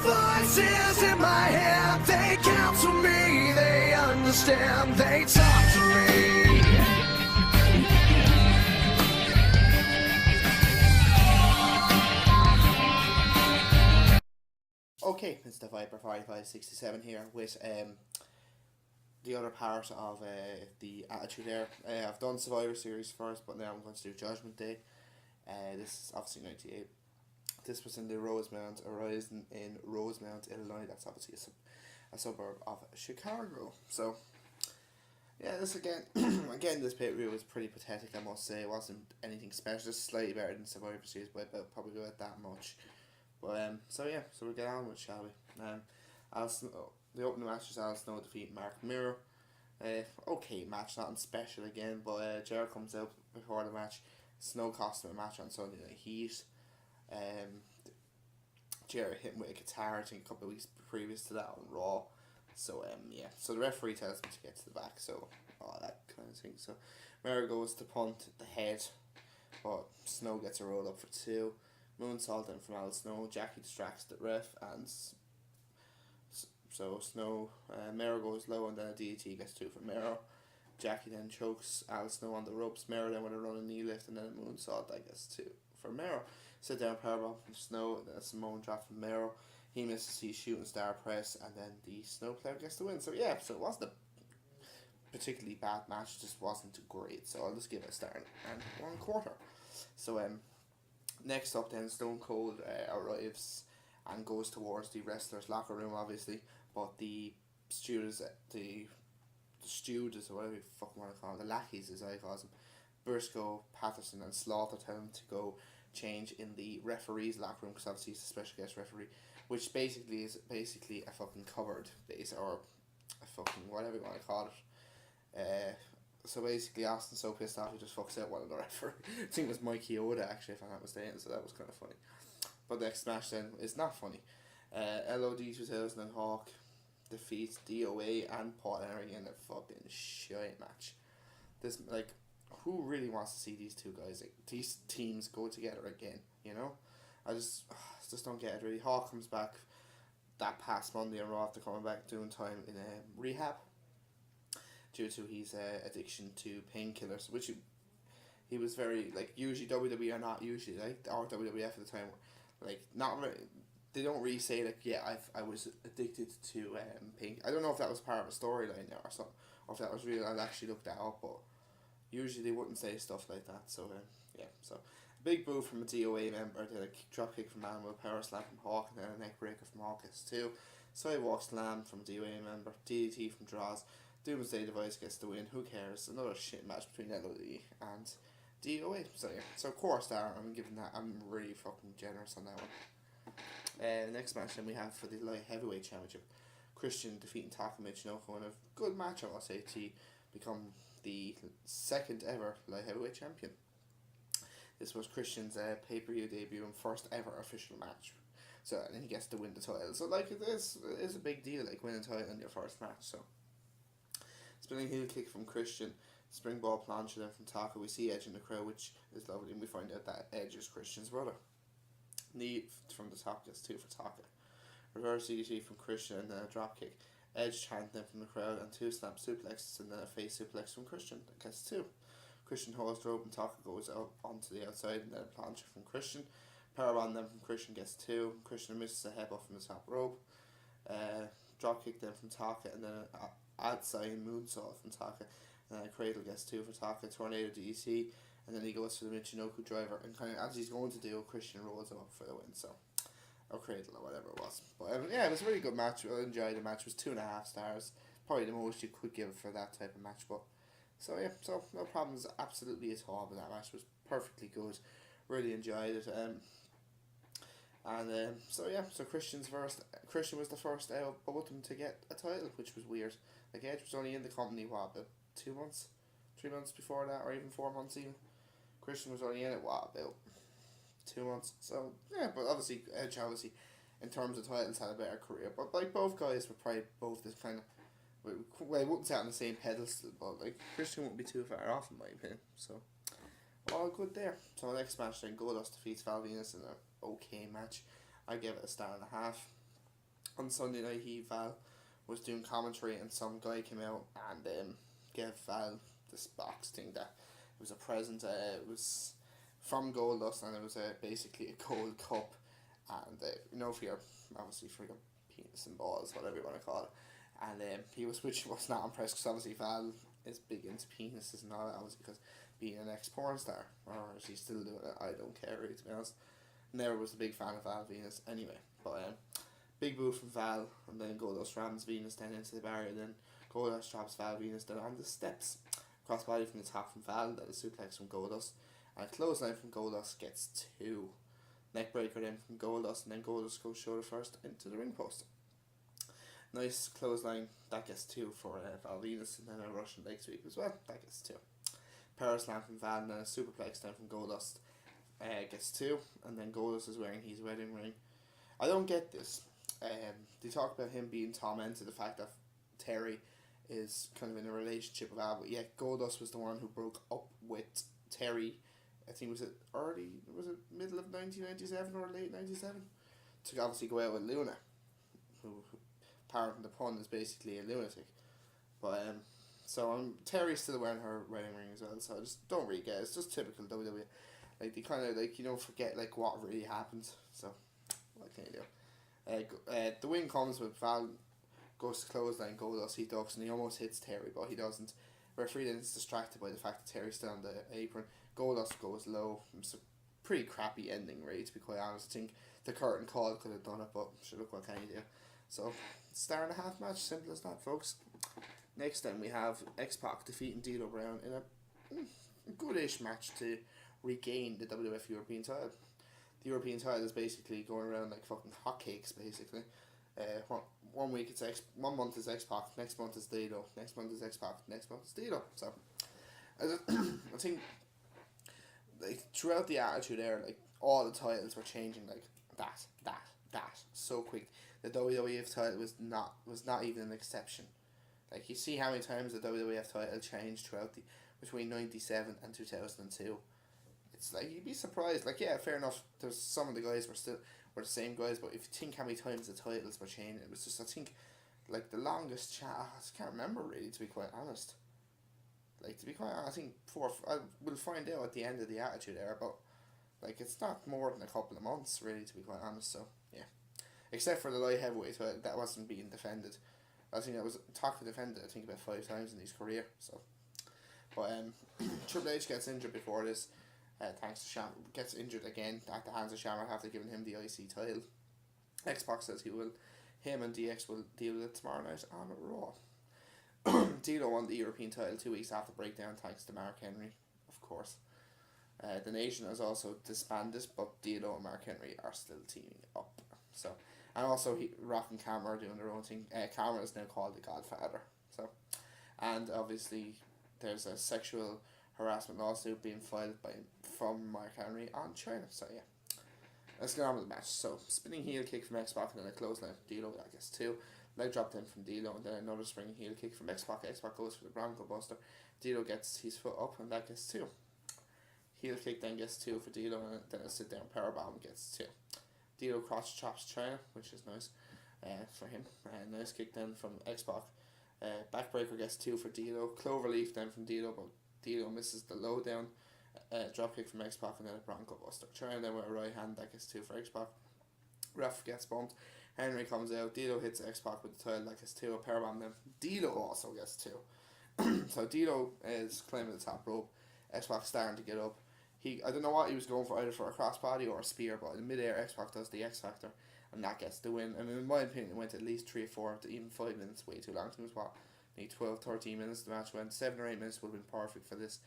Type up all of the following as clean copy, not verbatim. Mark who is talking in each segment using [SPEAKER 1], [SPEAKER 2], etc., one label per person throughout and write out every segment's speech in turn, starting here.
[SPEAKER 1] Voices in my head, they counsel me, they understand, they talk to me.
[SPEAKER 2] Okay, it's the Viper 4567 here with the other part of the Attitude Era. I've done Survivor Series first, but now I'm going to do Judgment Day. This is obviously 98. This was in the Rosemount, Horizon in Rosemount, Illinois. That's obviously a suburb of Chicago. So, yeah, this again, this pay-per-view was pretty pathetic, I must say. It wasn't anything special, just slightly better than Survivor Series, but probably about that much. But, so we'll get on with it, shall we? The opening match was Al Snow defeating Marc Mero. Okay match, nothing special again, but Jer comes out before the match. Snow cost him a match on Sunday Night Heat. Jer hit him with a guitar, I think, a couple of weeks previous to that on Raw. So, so the referee tells him to get to the back, so all that kind of thing. So, Mero goes to punt the head, but Snow gets a roll up for 2. Moonsault in from Al Snow. Jackie distracts the ref, and so Snow, Mero goes low, and then a DDT gets 2 for Mero. Jackie then chokes Al Snow on the ropes. Mero then with a running knee lift, and then a moonsault that gets 2 for Mero. Sit down powerbomb from Snow, and then a Samoan drop from Mero. He misses his shooting star press, and then the Snow player gets the win. So yeah, so it wasn't a particularly bad match, it just wasn't great. So I'll just give it a star and 1/4. So next up then, Stone Cold arrives and goes towards the wrestlers' locker room, obviously, but the stewards, the stewards, or whatever you fucking want to call them, the lackeys as I call them, Briscoe, Patterson and Slaughter tell him to go change in the referee's locker room, because obviously he's a special guest referee, which is basically a fucking cupboard base, or a fucking whatever you want to call it. So basically Austin's so pissed off he just fucks out one of the referee. I think it was Mike Chioda actually, if I'm not mistaken, so that was kind of funny. But the next match then is not funny. LOD 2000 and Hawk defeats DOA and Paul Ellering in a fucking shite match. This, like, who really wants to see these two guys, like, these teams go together again, you know? I just don't get it really. Hawk comes back that past Monday and Raw after coming back doing time in rehab due to his addiction to painkillers, which he was very, like, usually WWE are not usually, like, or WWF at the time, like, not really, they don't really say, like, yeah, I was addicted to pain. I don't know if that was part of a storyline there or something, or if that was real. I'd actually look that up, but usually they wouldn't say stuff like that. So so a big boo from a DOA member, then a drop kick from Animal, power slam from Hawk, and then a neck breaker from Hawkins too. Sidewalk slam from DOA member, DDT from Draws. Doomsday Device gets the win. Who cares? Another shit match between LOD and DOA. So yeah, so of course that I'm giving that. I'm really fucking generous on that one. Next match then we have for the light heavyweight championship, Christian defeating Taka Michinoku in a good match, I must say, to become the second ever light heavyweight champion. This was Christian's pay-per-view debut and first ever official match. So and he gets to win the title. So like it is a big deal, like winning a title in your first match. So spinning heel kick from Christian, springboard planche then from Taka. We see Edge in the crowd, which is lovely, and we find out that Edge is Christian's brother. Knee from the top gets 2 for Taka. Reverse DDT from Christian and then a drop kick. Edge chanting them from the crowd and 2 snap suplexes and then a face suplex from Christian that gets 2. Christian holds the rope and Taka goes out onto the outside and then a planche from Christian. Powerbomb then from Christian gets 2. Christian misses a headbutt from the top rope. Drop kick then from Taka and then an outside moonsault from Taka. And then a cradle gets 2 for Taka. Tornado DDT. And then he goes for the Michinoku driver, and kind of as he's going to do, Christian rolls him up for the win. So, or cradle or whatever it was. But yeah, it was a really good match. I enjoyed the match. It was 2.5 stars. Probably the most you could give for that type of match. But so yeah, so no problems absolutely at all with that match. It was perfectly good. Really enjoyed it. So yeah, so Christian was the first out of both of them to get a title, which was weird. Like Edge was only in the company about 2 months, 3 months before that, or even 4 months even. Christian was only in it about 2 months. So yeah, but obviously Edge in terms of titles had a better career. But like both guys were probably both this kind of, well, I wouldn't say on the same pedestal, but like Christian wouldn't be too far off in my opinion. So all good there. So next match then, Goldust defeats Val Venis in an okay match. I gave it a 1.5 stars. on Sunday night, Val was doing commentary, and some guy came out and gave Val this box thing that it was a present. It was from Goldust, and it was basically a gold cup, and for your obviously for your penis and balls, whatever you want to call it. And he was not impressed because obviously Val is big into penises and all that, obviously because being an ex porn star, or is he still doing it? I don't care really, to be honest. Never was a big fan of Val Venis anyway, but big move from Val, and then Goldust rams Venus then into the barrier, then Goldust drops Val Venis then on the steps. Crossbody from the top from Val, then a suplex from Goldust, and a clothesline from Goldust gets 2. Neckbreaker then from Goldust, and then Goldust goes shoulder first into the ring post. Nice clothesline, that gets 2 for Val Venis, and then a Russian leg sweep as well, that gets 2. Power slam from Val, and then a superplex then from Goldust gets 2, and then Goldust is wearing his wedding ring. I don't get this. They talk about him being tormented, the fact that Terry is kind of in a relationship with Val, but yet Goldust was the one who broke up with Terry. I think was it middle of 1997 or late 97, to obviously go out with Luna, who pardon the pun, is basically a lunatic. But so Terry's still wearing her wedding ring as well, so I just don't really get it. It's just typical WWE. Like, they kind of, like, forget, like, what really happened. So, what can you do? The win comes with Val goes to clothesline, Goldust, he ducks, and he almost hits Terry, but he doesn't. Referee then is distracted by the fact that Terry's still on the apron. Goldust goes low. It's a pretty crappy ending, really, to be quite honest. I think the curtain call could have done it, but sure, look, what can you do? So, star and a half match, simple as that, folks. Next then we have X-Pac defeating Dlo Brown in a goodish match to regain the WWF European title. The European title is basically going around like fucking hotcakes, basically. 1 week it's 1 month is X-Pac, next month is Dlo, next month is X-Pac, next month is Dlo. So, I think, like, throughout the Attitude Era, like, all the titles were changing like that, so quick. The WWF title was not even an exception. Like, you see how many times the WWF title changed between 97 and 2002. It's like, you'd be surprised. Like, yeah, fair enough, there's some of the guys were the same guys, but if you think how many times the titles were changing, it was just, I think, like, the longest I just can't remember really, to be quite honest. Like, to be quite honest, I think we'll find out at the end of the Attitude Era, but, like, it's not more than a couple of months really, to be quite honest. So yeah, except for the light heavyweight title, that wasn't being defended. I think that was Taka defended, I think, about 5 times in his career. So, but Triple H gets injured before this. Thanks to Shamrock, gets injured again at the hands of Shamrock after giving him the IC title. X-Pac says him and DX will deal with it tomorrow night on Raw. Dlo won the European title 2 weeks after breakdown, thanks to Mark Henry, of course. The Nation has also disbanded, but Dlo and Mark Henry are still teaming up. So, and also Rock and Cameron are doing their own thing. Cameron is now called the Godfather. So, and obviously there's a sexual harassment lawsuit being filed from Mark Henry on China. So yeah, let's get on with the match. So, spinning heel kick from X-Pac, and then a clothesline from Dlo, that gets 2. Leg drop then from Dlo, and then another spinning heel kick from X-Pac. X-Pac goes for the Bronco Buster. Dlo gets his foot up, and that gets 2. Heel kick then gets 2 for Dlo, and then a sit down powerbomb gets 2. Dlo cross chops China, which is nice for him. Nice kick then from X-Pac. Backbreaker gets 2 for Dlo. Cloverleaf then from Dlo, but Dlo misses the low down. Drop kick from X-Pac, and then a Bronco Buster. China then with a right hand, that gets 2 for X-Pac. Ref gets bumped. Henry comes out. Dlo hits X-Pac with the title, that gets 2. A powerbomb then from Dlo also gets 2. So Dlo is climbing the top rope. X-Pac starting to get up. I don't know what he was going for, either for a crossbody or a spear, but in midair X-Pac does the X-Factor, and that gets the win. And in my opinion, it went at least 3 or 4 to even 5 minutes, way too long. It was maybe 12, 13 minutes the match went. 7 or 8 minutes would have been perfect for this.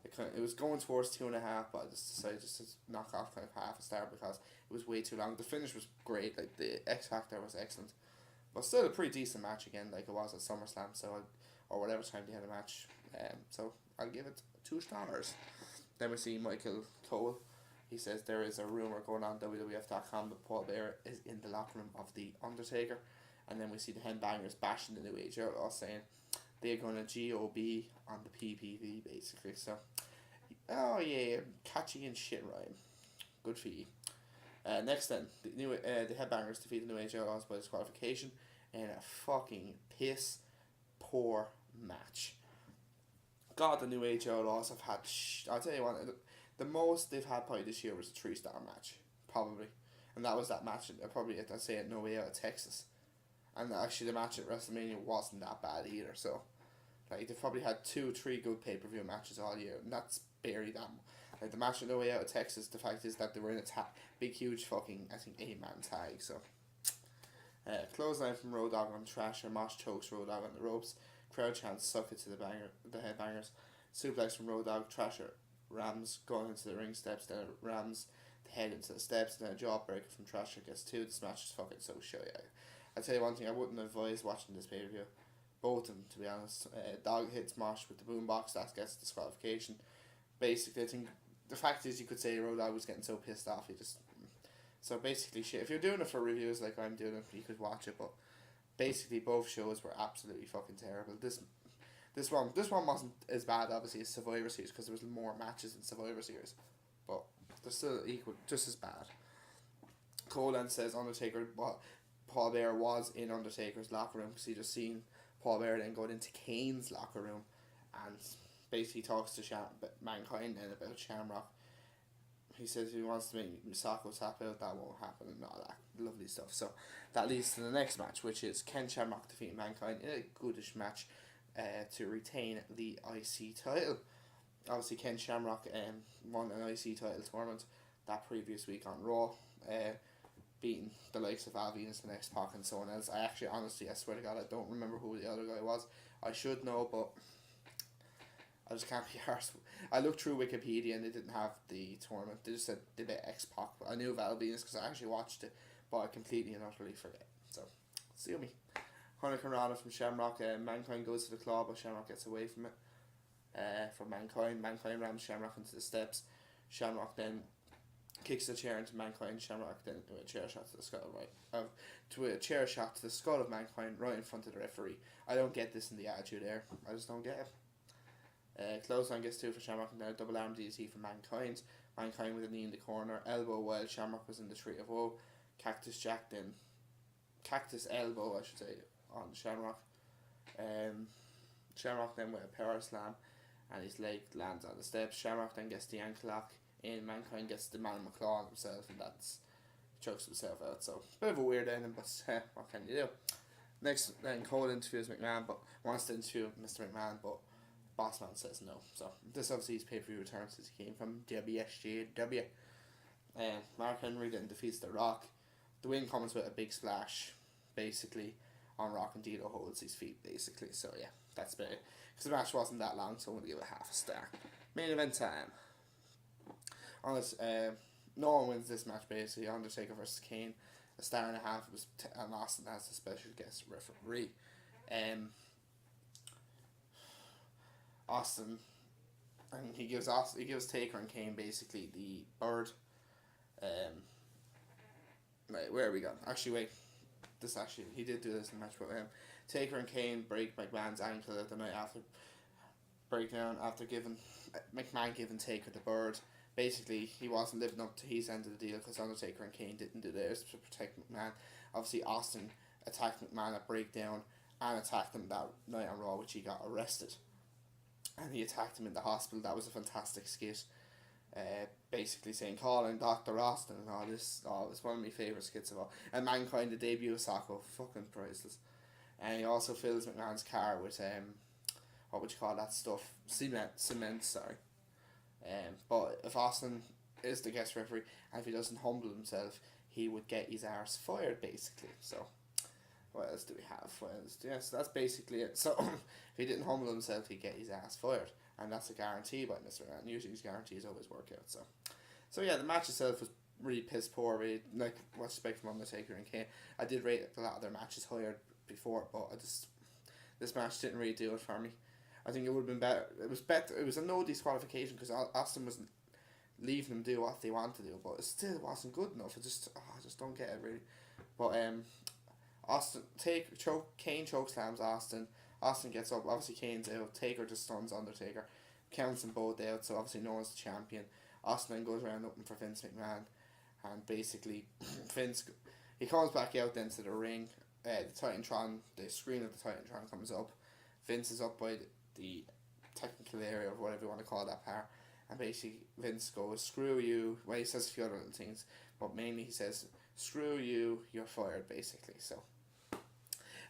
[SPEAKER 2] It was going towards 2.5, but I just decided to knock off kind of half a star because it was way too long. The finish was great, like the X-Factor was excellent, but still a pretty decent match again, like it was at SummerSlam, or whatever time they had a match. So I'll give it 2 stars. Then we see Michael Cole. He says there is a rumour going on WWF.com that Paul Bearer is in the locker room of the Undertaker. And then we see the Headbangers bashing the New Age Outlaws, saying they're going to GOB on the PPV, basically. So, oh yeah, catchy and shit rhyme. Good for you. Next then, the Headbangers defeat the New Age Outlaws by disqualification in a fucking piss poor match. God, the New Age Outlaws have had. I'll tell you what, the most they've had probably this year was a 3-star match, probably, and that was that match. Probably I'd say at No Way Out of Texas, and actually the match at WrestleMania wasn't that bad either. So, like they've probably had 2-3 good pay-per-view matches all year, and that's barely that. Like the match at No Way Out of Texas, the fact is that they were in a big, huge fucking, I think, 8-man tag. So, clothesline from Road Dogg on Thrasher, Mosh chokes Road Dogg on the ropes, crowd chants suck it to the Headbangers, suplex from Road Dogg, Thrasher rams going into the ring steps, then it rams the head into the steps, then a jawbreaker from Thrasher gets 2. This match is fucking so showy. I tell you one thing, I wouldn't advise watching this pay-per-view. Both of them, to be honest. Dog hits Mosh with the boombox, that gets disqualification. Basically, I think the fact is you could say Road Dogg was getting so pissed off, he just... So basically, shit. If you're doing it for reviews like I'm doing it, you could watch it, but basically both shows were absolutely fucking terrible. This one wasn't as bad, obviously, as Survivor Series, because there was more matches in Survivor Series, but they're still equal, just as bad. Colan says Undertaker, Paul Bearer was in Undertaker's locker room, because he just seen Paul Bearer then going into Kane's locker room, and basically talks to Mankind then about Shamrock. He says he wants to make Michinoku tap out, that won't happen, and all that lovely stuff. So that leads to the next match, which is Ken Shamrock defeating Mankind in a goodish match to retain the IC title. Obviously, Ken Shamrock won an IC title tournament that previous week on Raw, beating the likes of Val Venis and X-Pac and so on else. I swear to God, I don't remember who the other guy was. I should know, but I just can't be arsed. I looked through Wikipedia and they didn't have the tournament. They just said they bet X-Pac. I knew Val Venis because I actually watched it, but I completely and utterly forget. So, sue me. Hurricane from Shamrock. Mankind goes to the claw, but Shamrock gets away from it. From Mankind. Mankind rams Shamrock into the steps. Shamrock then kicks the chair into Mankind. Shamrock then to a chair shot to the skull to the skull of Mankind right in front of the referee. I don't get this in the attitude there. I just don't get it. Clothesline gets 2 for Shamrock, and then a double arm DDT for Mankind. Mankind with a knee in the corner, elbow while Shamrock was in the Tree of Woe. Cactus elbow, I should say, on Shamrock. Shamrock then with a power slam, and his leg lands on the steps. Shamrock then gets the ankle lock in. Mankind gets the man McClaw on himself, and that's chokes himself out. So bit of a weird ending, but what can you do? Next, then Cole interviews McMahon, but wants to interview Mr. McMahon, but Bossman says no. So this obviously is pay-per-view return since he came from WSJW. Mark Henry then defeats The Rock. The win comes with a big splash, basically, on Rock, and Dlo holds his feet, basically. So yeah, that's about it. Because the match wasn't that long, so I'm going to give it half a star. Main event time. No one wins this match, basically. Undertaker versus Kane. A star and a half. It was and Austin as a special guest referee. Austin, and he gives Taker and Kane basically the bird. Right, where are we going? Actually, wait. He did do this in the match, but Taker and Kane break McMahon's ankle the night after breakdown after McMahon giving Taker the bird. Basically, he wasn't living up to his end of the deal because Undertaker and Kane didn't do theirs to protect McMahon. Obviously, Austin attacked McMahon at breakdown and attacked him that night on Raw, which he got arrested. And he attacked him in the hospital. That was a fantastic skit. Basically saying, calling Dr. Austin and all this. Oh, it was one of my favourite skits of all. And Mankind, the debut of Sacco. Fucking priceless. And he also fills McMahon's car with, what would you call that stuff? Cement, sorry. But if Austin is the guest referee, and if he doesn't humble himself, he would get his arse fired, basically. So, what else do we have? So that's basically it. So, if he didn't humble himself, he'd get his ass fired. And that's a guarantee by Mr. And usually his guarantees always work out. So yeah, the match itself was really piss poor. Really, like, what's expected from Undertaker and Kane. I did rate a lot of their matches higher before, but this match didn't really do it for me. I think it would have been better. It was better. It was a no disqualification because Austin was leaving them do what they want to do, but it still wasn't good enough. I just don't get it really. But Kane chokeslams Austin. Austin gets up. Obviously Kane's out. Taker just stuns Undertaker. Counts them both out. So obviously no one's the champion. Austin then goes around looking for Vince McMahon, and basically Vince, he comes back out then to the ring. The Titantron, the screen of the Titantron comes up. Vince is up by the technical area, or whatever you want to call that part, and basically Vince goes, "Screw you." Well, he says a few other little things, but mainly he says, "Screw you, you're fired," basically. So,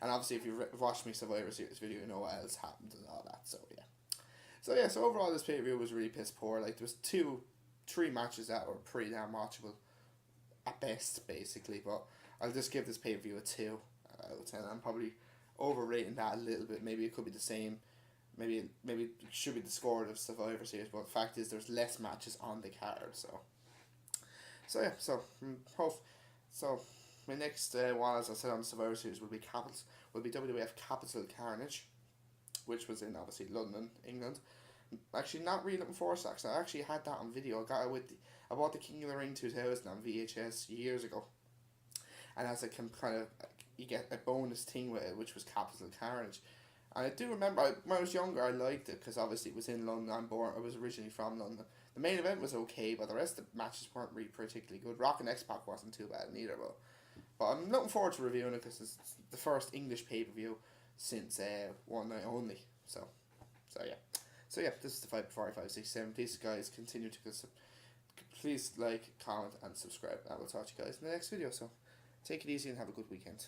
[SPEAKER 2] and obviously if you've watched me Survivor Series video, you know what else happened and all that. So yeah. So overall, this pay-per-view was really piss poor. Like, there was 3 matches that were pretty damn watchable at best, basically. But I'll just give this pay-per-view a 2 out of 10. I'm probably overrating that a little bit. Maybe it could be the same. Maybe it should be the score of Survivor Series. But the fact is, there's less matches on the card. So yeah. So my next one, as I said, on the Survivor Series will be WWF Capital Carnage, which was in obviously London, England. Actually, not really looking forward to that, 'cause I actually had that on video. I bought the King of the Ring 2000 on VHS years ago, and as you get a bonus thing with it, which was Capital Carnage. And I do remember, when I was younger, I liked it because obviously it was in London. I was originally from London. The main event was okay, but the rest of the matches weren't really particularly good. Rock and X-Pac wasn't too bad neither, but I'm looking forward to reviewing it because it's the first English pay-per-view since One Night Only. So yeah, this is the 5, 4, 5, 6, 7. Please, guys, continue to please like, comment, and subscribe. I will talk to you guys in the next video. So take it easy and have a good weekend.